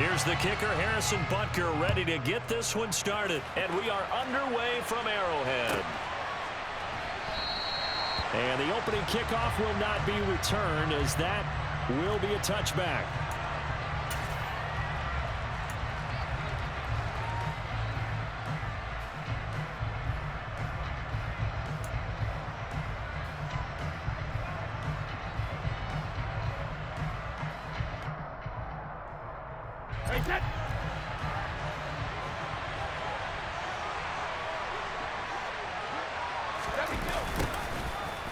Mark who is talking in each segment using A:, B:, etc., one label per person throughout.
A: Here's the kicker, Harrison Butker, ready to get this one started. And we are underway from Arrowhead. And the opening kickoff will not be returned, as that will be a touchback.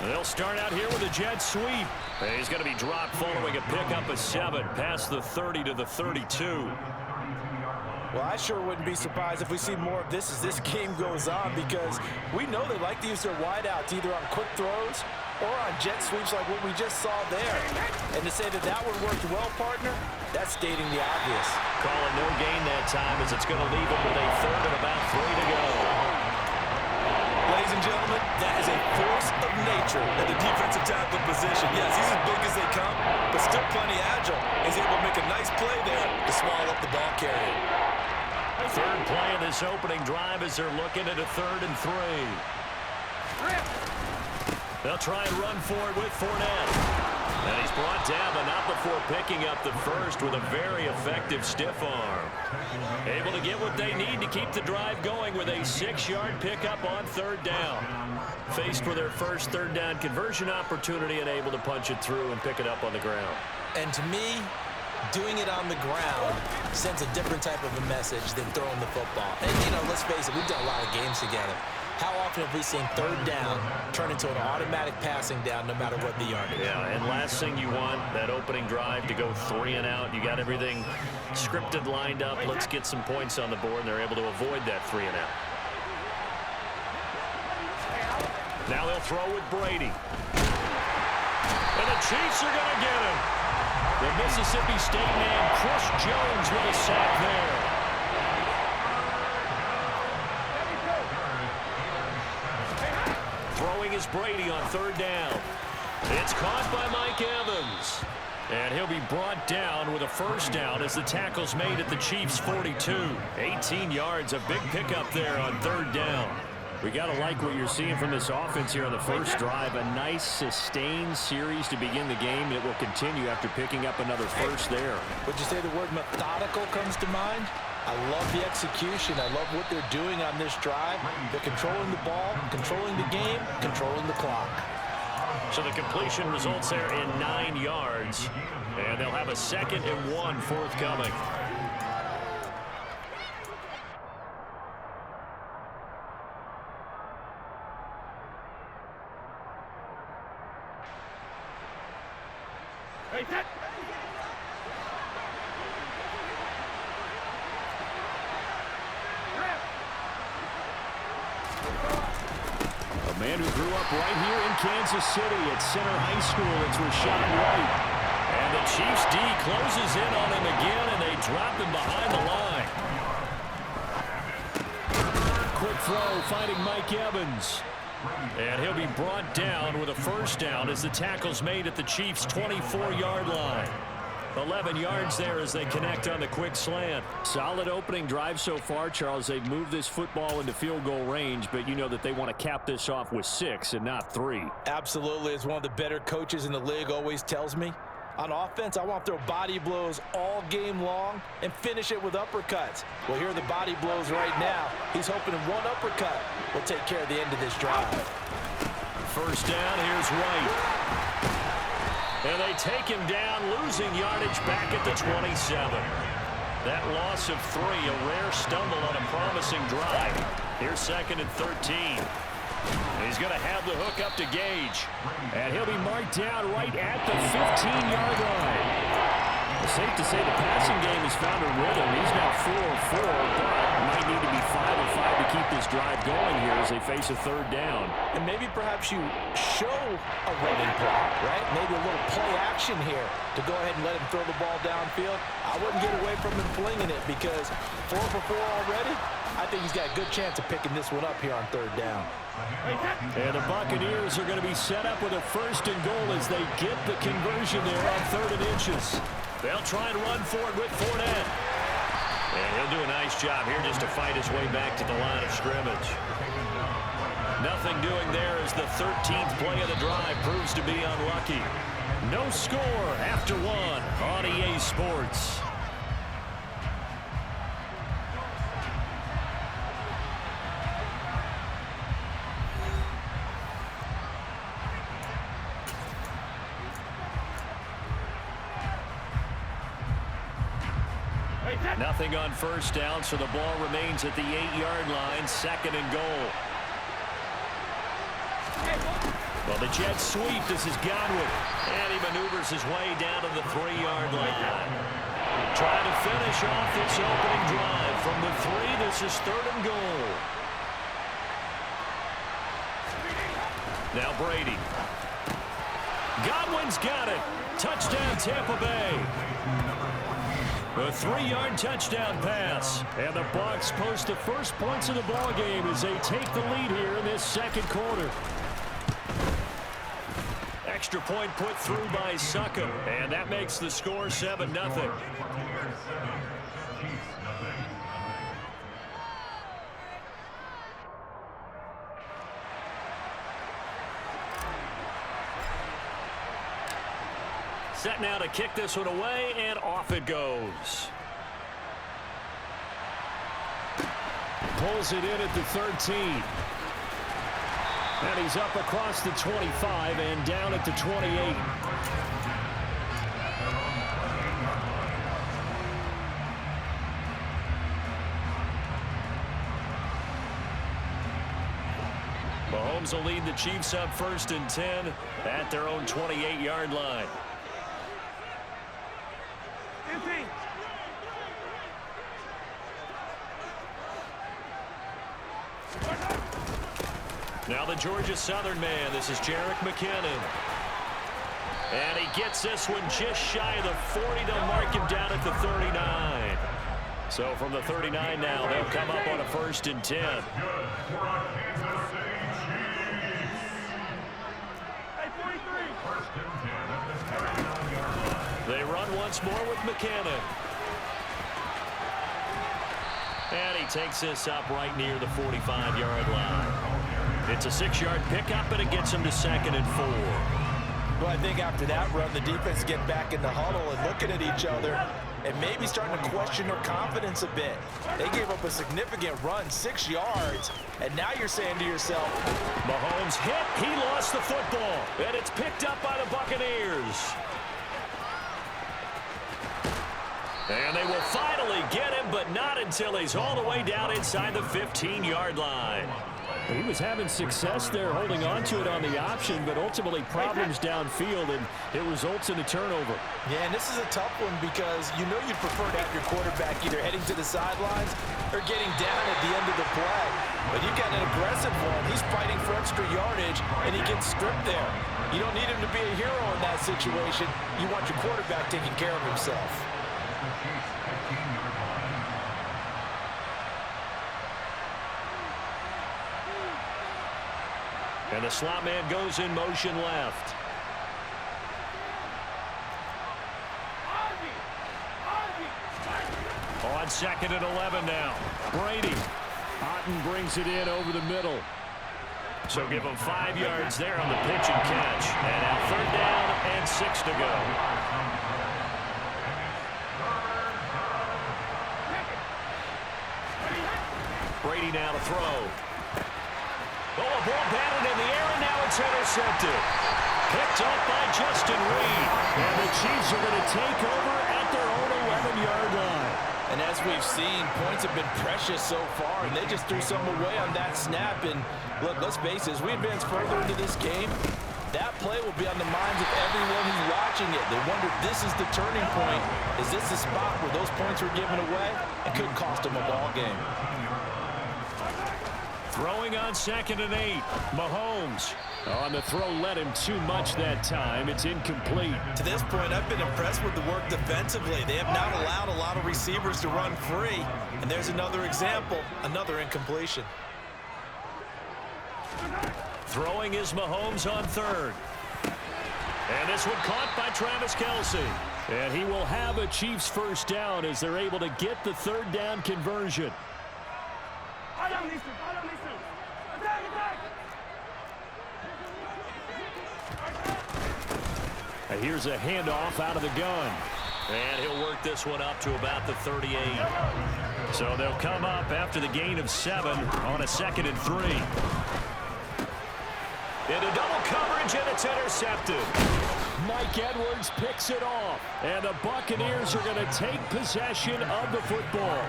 A: They'll start out here with a jet sweep. He's going to be dropped following a pickup of 7 past the 30 to the 32.
B: Well, I sure wouldn't be surprised if we see more of this as this game goes on, because we know they like to use their wideouts either on quick throws or on jet sweeps like what we just saw there. And to say that that one worked well, partner, that's stating the obvious.
A: Calling no gain that time, as it's going to leave him with a 3rd and about 3 to go.
C: Ladies and gentlemen, that is a force of nature at the defensive tackle position. Yes, he's as big as they come, but still plenty agile. He's able to make a nice play there to swallow up the ball carrier.
A: 3rd play of this opening drive as they're looking at a 3rd and 3. They'll try and run for it with Fournette. And he's brought down, but not before picking up the first with a very effective stiff arm. Able to get what they need to keep the drive going with a 6-yard pickup on 3rd down. Faced with their first 3rd down conversion opportunity and able to punch it through and pick it up on the ground.
B: And to me, doing it on the ground sends a different type of a message than throwing the football. And, you know, let's face it, we've done a lot of games together. How often have we seen 3rd down turn into an automatic passing down no matter what the yardage?
A: Yeah, and last thing you want, that opening drive to go 3 and out. You got everything scripted, lined up. Let's get some points on the board, and they're able to avoid that 3 and out. Now they'll throw with Brady. And the Chiefs are going to get him. The Mississippi State man, Chris Jones, with a sack there. Throwing is Brady on 3rd down. It's caught by Mike Evans. And he'll be brought down with a 1st down as the tackle's made at the Chiefs' 42. 18 yards, a big pickup there on 3rd down. We got to like what you're seeing from this offense here on the first drive. A nice sustained series to begin the game. It will continue after picking up another 1st there.
B: Would you say the word methodical comes to mind? I love the execution. I love what they're doing on this drive. They're controlling the ball, controlling the game, controlling the clock.
A: So the completion results there in 9 yards. And they'll have a 2nd and 1 forthcoming. A man who grew up right here in Kansas City at Center High School. It's Rashad White. And the Chiefs D closes in on him again, and they drop him behind the line. Quick throw, finding Mike Evans. And he'll be brought down with a 1st down as the tackle's made at the Chiefs' 24-yard line. 11 yards there as they connect on the quick slant. Solid opening drive so far, Charles. They've moved this football into field goal range, but you know that they want to cap this off with 6 and not 3.
B: Absolutely. As one of the better coaches in the league always tells me, on offense, I want to throw body blows all game long and finish it with uppercuts. Well, here are the body blows right now. He's hoping one uppercut will take care of the end of this drive.
A: 1st down, here's White. And they take him down, losing yardage back at the 27. That loss of 3, a rare stumble on a promising drive. Here's 2nd and 13. He's going to have the hook up to Gage. And he'll be marked down right at the 15-yard line. It's safe to say the passing game has found a rhythm. He's now 4 of 4, but might need to be 5 of 5 to keep this drive going here as they face a 3rd down.
B: And maybe perhaps you show a running play, right? Maybe a little play action here to go ahead and let him throw the ball downfield. I wouldn't get away from him flinging it, because 4 for 4 already, I think he's got a good chance of picking this one up here on 3rd down.
A: And the Buccaneers are going to be set up with a 1st and goal as they get the conversion there on 3rd and inches. They'll try and run for it with Fournette. And he'll do a nice job here just to fight his way back to the line of scrimmage. Nothing doing there as the 13th play of the drive proves to be unlucky. No score after one on EA Sports. Nothing on first down, so the ball remains at the 8-yard line, 2nd and goal. Well, the Jets sweep. This is Godwin. And he maneuvers his way down to the 3-yard line. Trying to finish off this opening drive. From the 3, this is 3rd and goal. Now Brady. Godwin's got it. Touchdown, Tampa Bay. A 3-yard touchdown pass. And the Bucs post the first points of the ballgame as they take the lead here in this 2nd quarter. Extra point put through by Succop. And that makes the score 7-0. Set now to kick this one away, and off it goes. Pulls it in at the 13. And he's up across the 25 and down at the 28. Mahomes will lead the Chiefs up 1st and 10 at their own 28-yard line. Now the Georgia Southern man. This is Jerick McKinnon. And he gets this one just shy of the 40. They'll mark him down at the 39. So from the 39 now, they'll come up on a 1st and 10. They run once more with McKinnon. And he takes this up right near the 45-yard line. It's a 6-yard pickup, but it gets him to 2nd and 4.
B: Well, I think after that run, the defense get back in the huddle and looking at each other and maybe starting to question their confidence a bit. They gave up a significant run, 6 yards, and now you're saying to yourself,
A: Mahomes hit, he lost the football, and it's picked up by the Buccaneers. And they will finally get him, but not until he's all the way down inside the 15-yard line.
D: He was having success there holding on to it on the option, but ultimately problems downfield, and it results in a turnover.
B: Yeah, and this is a tough one because you know you'd prefer to have your quarterback either heading to the sidelines or getting down at the end of the play. But you've got an aggressive one. He's fighting for extra yardage, and he gets stripped there. You don't need him to be a hero in that situation. You want your quarterback taking care of himself.
A: And the slot man goes in motion left. On 2nd and 11 now. Brady.
D: Otten brings it in over the middle.
A: So give him 5 yards there on the pitch and catch. And now 3rd down and 6 to go. Brady now to throw. Oh, a ball batted in the air, and now it's intercepted. Picked up by Justin Reed.
D: And the Chiefs are going to take over at their own 11-yard line.
B: And as we've seen, points have been precious so far, and they just threw some away on that snap. And look, let's face it, as we advance further into this game, that play will be on the minds of everyone who's watching it. They wonder if this is the turning point. Is this the spot where those points were given away and could cost them a ball game?
A: Throwing on 2nd and 8. Mahomes.
D: On the throw, led him too much that time. It's incomplete.
C: To this point, I've been impressed with the work defensively. They have not allowed a lot of receivers to run free. And there's another example, another incompletion.
A: Throwing is Mahomes on 3rd. And this one caught by Travis Kelce.
D: And he will have a Chiefs first down as they're able to get the third down conversion. And here's a handoff out of the gun.
A: And he'll work this one up to about the 38.
D: So they'll come up after the gain of 7 on a 2nd and 3.
A: Into double coverage, and it's intercepted.
D: Mike Edwards picks it off. And the Buccaneers are going to take possession of the football.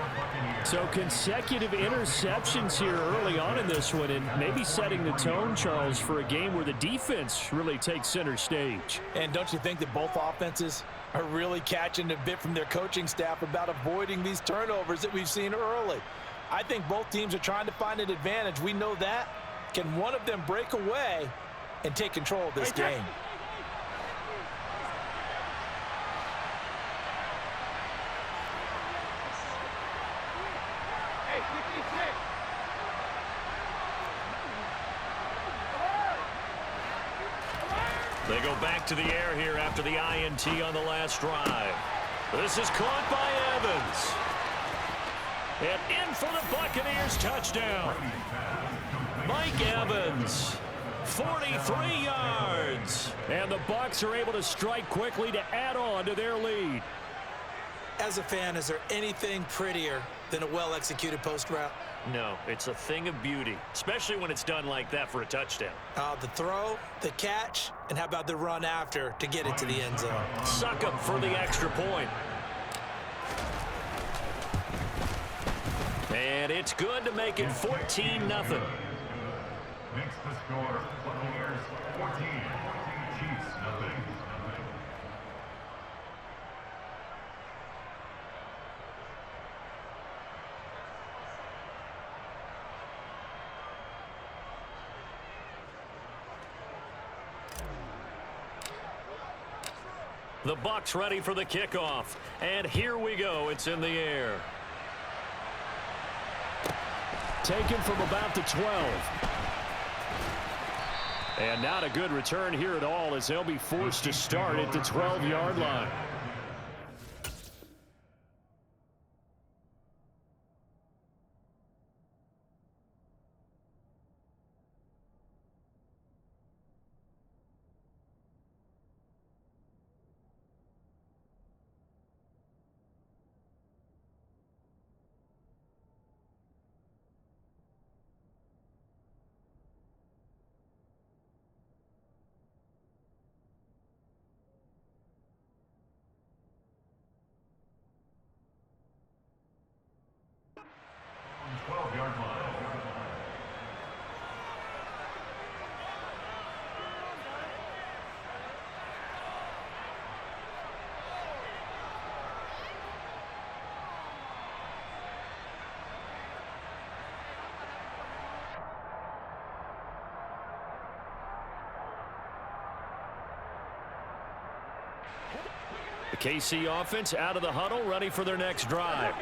D: So consecutive interceptions here early on in this one, and maybe setting the tone, Charles, for a game where the defense really takes center stage.
B: And don't you think that both offenses are really catching a bit from their coaching staff about avoiding these turnovers that we've seen early? I think both teams are trying to find an advantage. We know that. Can one of them break away and take control of this game?
A: They go back to the air here after the INT on the last drive. This is caught by Evans. And in for the Buccaneers touchdown. Mike Evans, 43 yards.
D: And the Bucs are able to strike quickly to add on to their lead.
B: As a fan, is there anything prettier than a well-executed post route?
A: No, it's a thing of beauty, especially when it's done like that for a touchdown.
B: The throw, the catch, and how about the run after to get it to the end zone?
A: Suck up for the extra point. And it's good to make it 14-0.
E: Makes the score Buccaneers 14, Chiefs nothing.
A: The Bucs ready for the kickoff. And here we go. It's in the air.
D: Taken from about the 12. And not a good return here at all as they'll be forced to start at the 12-yard line. The KC offense out of the huddle, ready for their next drive.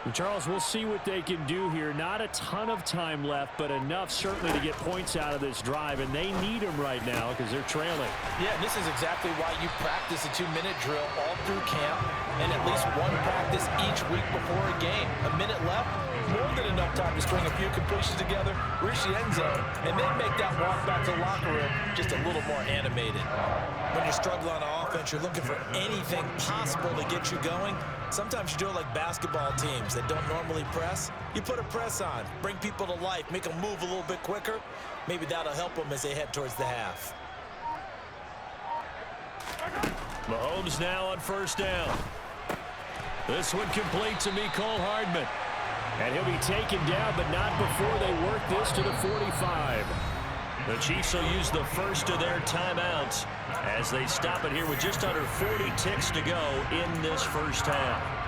D: And Charles, we'll see what they can do here. Not a ton of time left, but enough certainly to get points out of this drive, and they need them right now because they're trailing.
B: Yeah, this is exactly why you practice a 2-minute drill all through camp and at least one practice each week before a game. A minute left, more than enough time to string a few completions together, reach the end zone, and then make that walk back to the locker room just a little more animated. When you're struggling on offense, you're looking for anything possible to get you going. Sometimes you do it like basketball teams that don't normally press. You put a press on, bring people to life, make them move a little bit quicker. Maybe that'll help them as they head towards the half.
D: Mahomes now on first down. This one complete to Mecole Hardman. And he'll be taken down, but not before they work this to the 45.
A: The Chiefs will use the first of their timeouts as they stop it here with just under 40 ticks to go in this first half.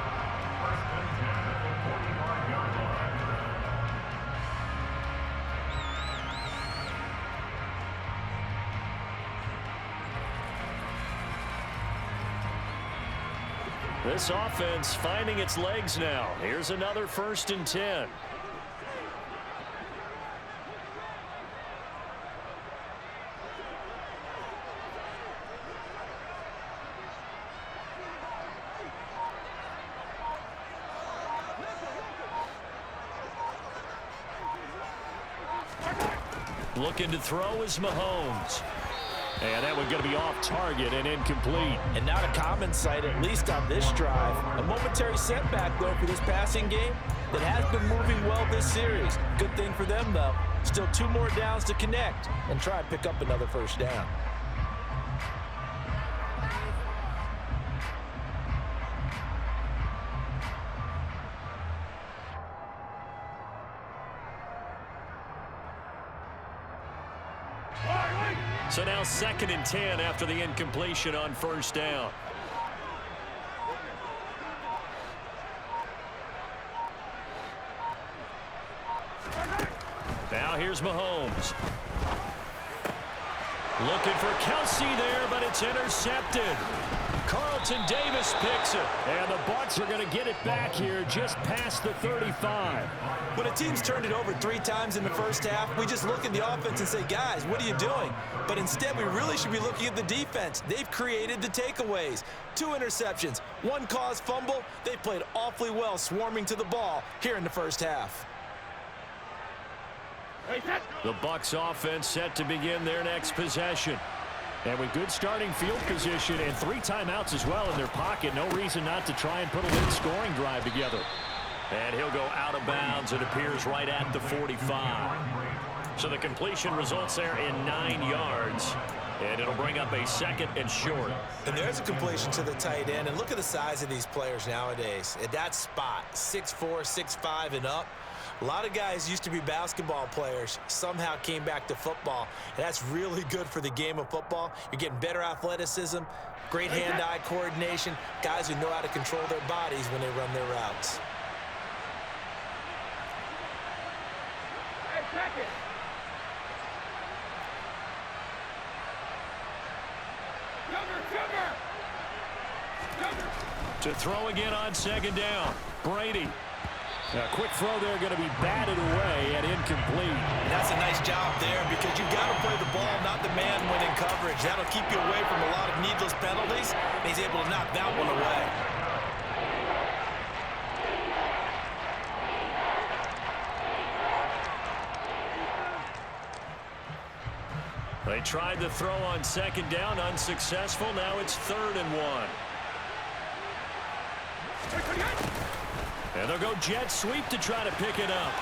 A: This offense finding its legs now. Here's another 1st and 10.
D: Looking to throw is Mahomes. And that one's going to be off target and incomplete.
B: And not a common sight, at least on this drive. A momentary setback, though, for this passing game that has been moving well this series. Good thing for them, though. Still 2 more downs to connect and try and pick up another first down.
D: So now 2nd and 10 after the incompletion on first down. Now here's Mahomes. Looking for Kelsey there, but it's intercepted. Carlton Davis picks it. And the Bucs are going to get it back here just past the 35.
C: When a team's turned it over 3 times in the first half, we just look at the offense and say, guys, what are you doing? But instead, we really should be looking at the defense. They've created the takeaways. 2 interceptions, 1 caused fumble. They played awfully well swarming to the ball here in the first half.
D: The Bucs offense set to begin their next possession. And with good starting field position and 3 timeouts as well in their pocket, no reason not to try and put a late scoring drive together. And he'll go out of bounds. It appears right at the 45. So the completion results there in 9 yards. And it'll bring up a 2nd and short.
B: And there's a completion to the tight end. And look at the size of these players nowadays. At that spot, 6'4", 6'5", and up. A lot of guys used to be basketball players, somehow came back to football. And that's really good for the game of football. You're getting better athleticism, great hand-eye coordination, guys who know how to control their bodies when they run their routes.
D: To throw again on 2nd down. Brady. A quick throw there going to be batted away and incomplete.
B: And that's a nice job there because you've got to play the ball, not the man when in coverage. That'll keep you away from a lot of needless penalties. And he's able to knock that one away.
D: They tried the throw on 2nd down, unsuccessful. Now it's 3rd and 1. And they'll go jet sweep to try to pick it up.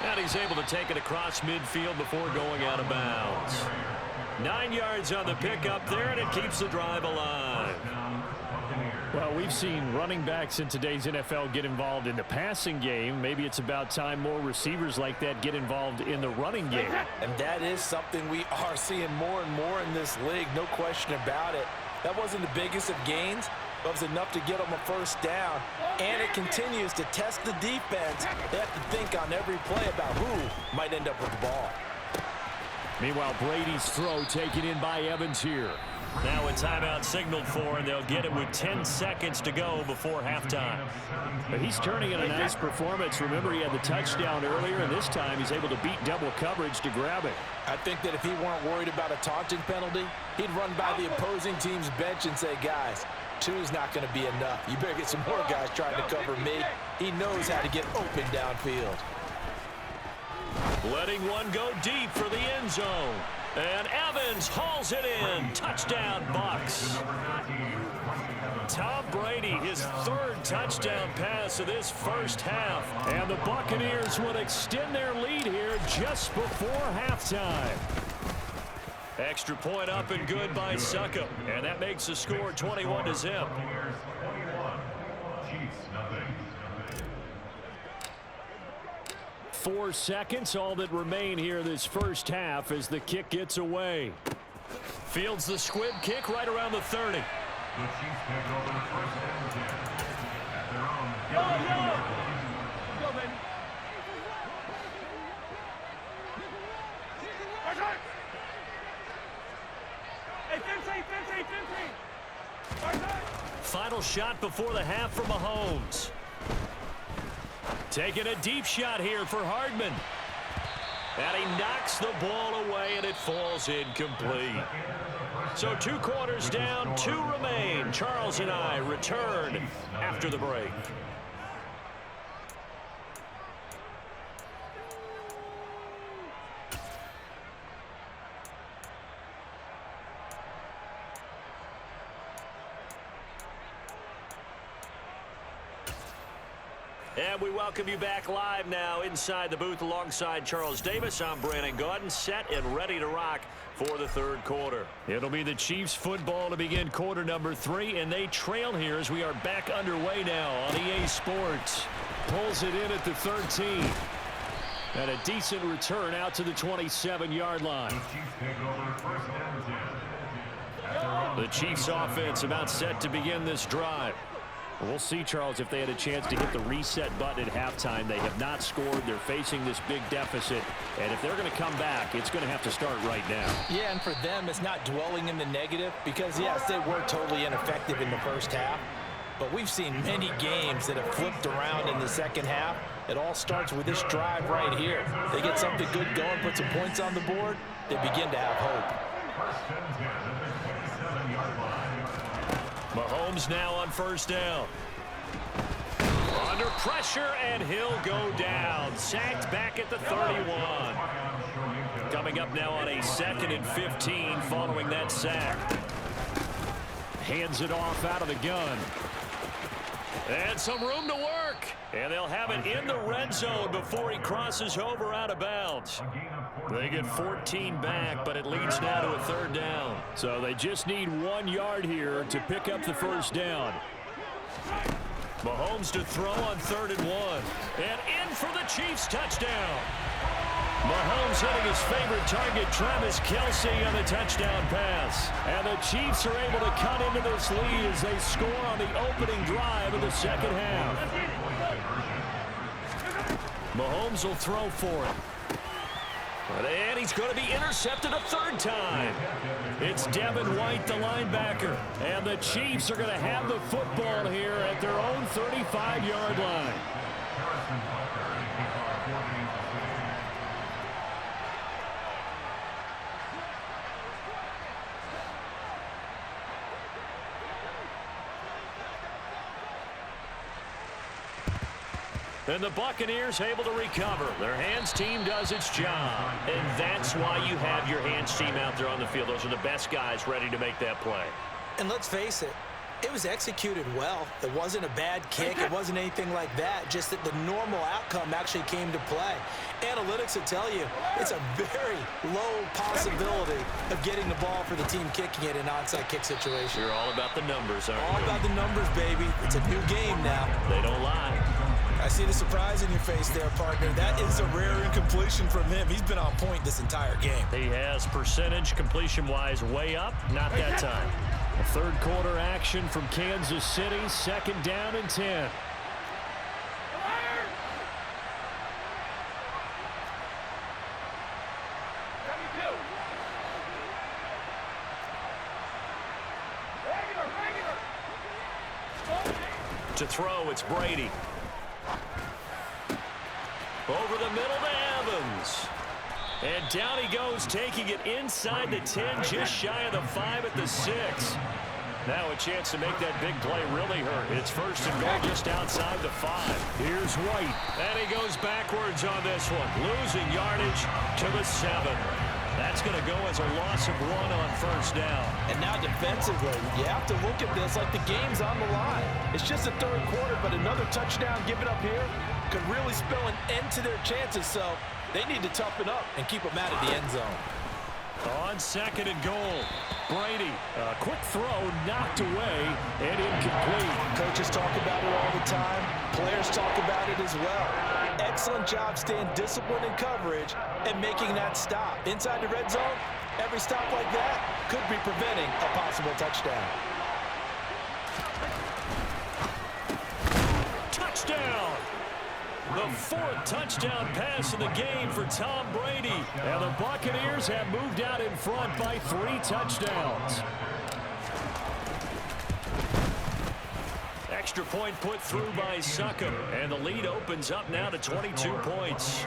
D: And he's able to take it across midfield before going out of bounds. 9 yards on the pickup there, and it keeps the drive alive. Well, we've seen running backs in today's NFL get involved in the passing game. Maybe it's about time more receivers like that get involved in the running game.
B: And that is something we are seeing more and more in this league, no question about it. That wasn't the biggest of gains, but it was enough to get them a first down. And it continues to test the defense. They have to think on every play about who might end up with the ball.
D: Meanwhile, Brady's throw taken in by Evans here. Now a timeout signaled for, and they'll get it with 10 seconds to go before halftime. But he's turning in a nice performance. Remember, he had the touchdown earlier, and this time he's able to beat double coverage to grab it.
B: I think that if he weren't worried about a taunting penalty, he'd run by the opposing team's bench and say, guys, 2 is not going to be enough. You better get some more guys trying to cover me. He knows how to get open downfield.
D: Letting one go deep for the end zone. And Evans hauls it in. Touchdown, Bucs. Tom Brady, his 3rd touchdown pass of this first half. And the Buccaneers will extend their lead here just before halftime. Extra point up and good by Suckup. And that makes the score 21-0. 4 seconds, all that remain here this first half as the kick gets away. Fields the squib kick right around the 30.
E: The Chiefs take over the first and 10 at their own.
F: Go, baby. Hey, 15.
D: Final shot before the half for Mahomes. Taking a deep shot here for Hardman. And he knocks the ball away, and it falls incomplete. So 2 quarters down, 2 remain. Charles and I return after the break.
A: And we welcome you back live now inside the booth alongside Charles Davis. I'm Brandon Gaudin, set and ready to rock for the third quarter.
D: It'll be the Chiefs football to begin quarter number 3, and they trail here as we are back underway now on EA Sports. Pulls it in at the 13. And a decent return out to the 27-yard line. The Chiefs offense about set to begin this drive. We'll see, Charles, if they had a chance to hit the reset button at halftime. They have not scored. They're facing this big deficit. And if they're going to come back, it's going to have to start right now.
B: Yeah, and for them, it's not dwelling in the negative because, yes, they were totally ineffective in the first half. But we've seen many games that have flipped around in the second half. It all starts with this drive right here. They get something good going, put some points on the board, they begin to have hope.
A: Mahomes now on first down. Under pressure, and he'll go down. Sacked back at the 31. Coming up now on a 2nd and 15 following that sack.
D: Hands it off out of the gun.
A: And some room to work. And they'll have it in the red zone before he crosses over out of bounds. They get 14 back, but it leads now to a 3rd down.
D: So they just need 1 yard here to pick up the first down.
A: Mahomes to throw on 3rd and 1. And in for the Chiefs touchdown. Mahomes hitting his favorite target, Travis Kelce, on the touchdown pass.
D: And the Chiefs are able to cut into this lead as they score on the opening drive of the second half.
A: Mahomes will throw for it. And he's going to be intercepted a 3rd time. It's Devin White, the linebacker.
D: And the Chiefs are going to have the football here at their own 35-yard line.
A: And the Buccaneers able to recover. Their hands team does its job. And that's why you have your hands team out there on the field. Those are the best guys ready to make that play.
B: And let's face it, it was executed well. It wasn't a bad kick. It wasn't anything like that. Just that the normal outcome actually came to play. Analytics will tell you it's a very low possibility of getting the ball for the team kicking it in an onside kick situation.
A: You're all about the numbers, aren't you?
B: All about the numbers, baby. It's a new game now.
A: They don't lie.
B: I see the surprise in your face there, partner. That is a rare incompletion from him. He's been on point this entire game.
A: He has percentage completion-wise way up. Not that time.
D: A third quarter action from Kansas City. 2nd down and 10.
A: To throw, it's Brady. Over the middle to Evans. And down he goes, taking it inside the 10, just shy of the 5 at the 6. Now a chance to make that big play really hurt. It's 1st and goal just outside the 5.
D: Here's White.
A: And he goes backwards on this one, losing yardage to the 7. That's going to go as a loss of 1 on 1st down.
B: And now defensively, you have to look at this like the game's on the line. It's just the 3rd quarter, but another touchdown given up here could really spell an end to their chances, so they need to toughen up and keep them out of the end zone.
A: On 2nd and goal, Brady.
D: A quick throw knocked away and incomplete.
B: Coaches talk about it all the time. Players talk about it as well. Excellent job staying disciplined in coverage and making that stop. Inside the red zone, every stop like that could be preventing a possible touchdown.
A: Touchdown! The 4th touchdown pass of the game for Tom Brady.
D: And the Buccaneers have moved out in front by 3 touchdowns.
A: Extra point put through by Succop. And the lead opens up now to 22 points.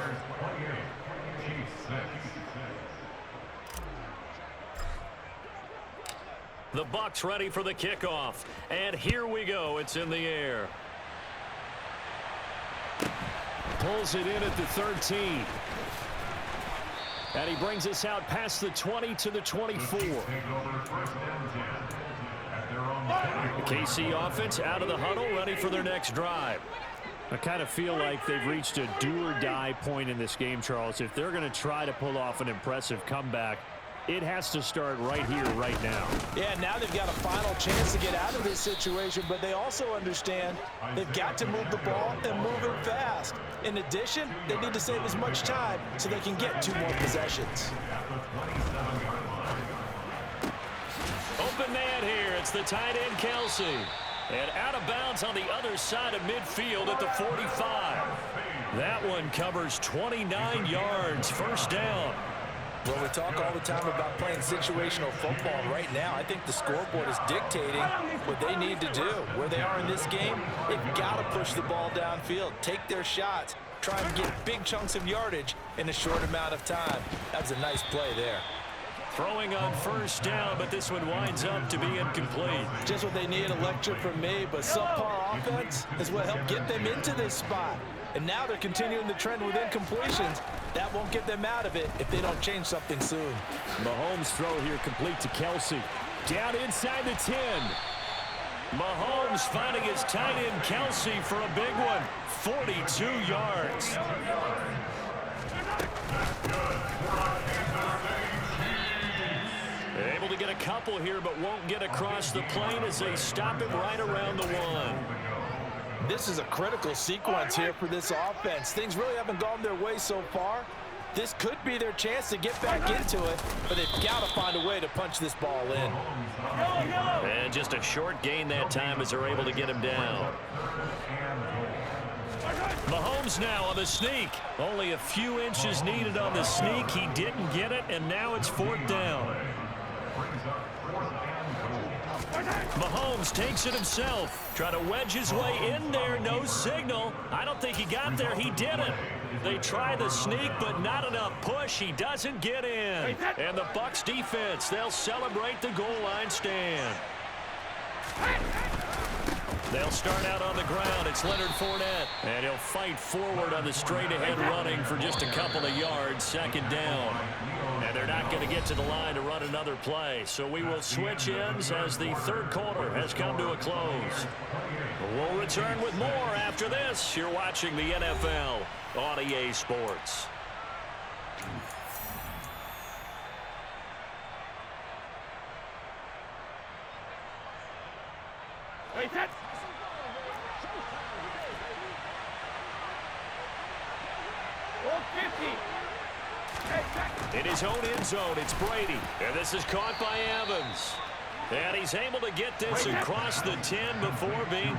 A: The Bucs ready for the kickoff. And here we go. It's in the air.
D: Pulls it in at the 13. And he brings us out past the 20 to the 24. The
A: KC offense out of the huddle, ready for their next drive.
D: I kind of feel like they've reached a do-or-die point in this game, Charles. If they're going to try to pull off an impressive comeback, it has to start right here, right now.
B: Yeah, now they've got a final chance to get out of this situation, but they also understand they've got to move the ball and move it fast. In addition, they need to save as much time so they can get 2 more possessions.
A: Open man here. It's the tight end, Kelsey. And out of bounds on the other side of midfield at the 45. That one covers 29 yards. First down.
B: Well, we talk all the time about playing situational football. Right now, I think the scoreboard is dictating what they need to do. Where they are in this game, they've got to push the ball downfield, take their shots, try and get big chunks of yardage in a short amount of time. That was a nice play there.
A: Throwing on first down, but this one winds up to be incomplete.
B: Just what they need, a lecture from me, but subpar offense is what helped get them into this spot. And now they're continuing the trend with incompletions. That won't get them out of it if they don't change something soon.
D: Mahomes' throw here complete to Kelsey. Down inside the 10.
A: Mahomes finding his tight end, Kelsey, for a big one. 42 yards. Able to get a couple here, but won't get across the plane as they stop him right around the 1.
B: This is a critical sequence here for this offense. Things really haven't gone their way so far. This could be their chance to get back into it, but they've got to find a way to punch this ball in.
A: And just a short gain that time as they're able to get him down. Mahomes now on the sneak. Only a few inches needed on the sneak. He didn't get it, and now it's 4th down. Mahomes takes it himself. Try to wedge his way in there. No signal. I don't think he got there. He didn't. They try the sneak, but not enough push. He doesn't get in. And the Bucs defense, they'll celebrate the goal line stand. They'll start out on the ground. It's Leonard Fournette. And he'll fight forward on the straight-ahead running for just a couple of yards. 2nd down. And they're not going to get to the line to run another play. So we will switch ends as the 3rd quarter has come to a close. We'll return with more after this. You're watching the NFL on EA Sports.
F: Wait, that.
A: In his own end zone, it's Brady. And this is caught by Evans. And he's able to get this across the 10 before being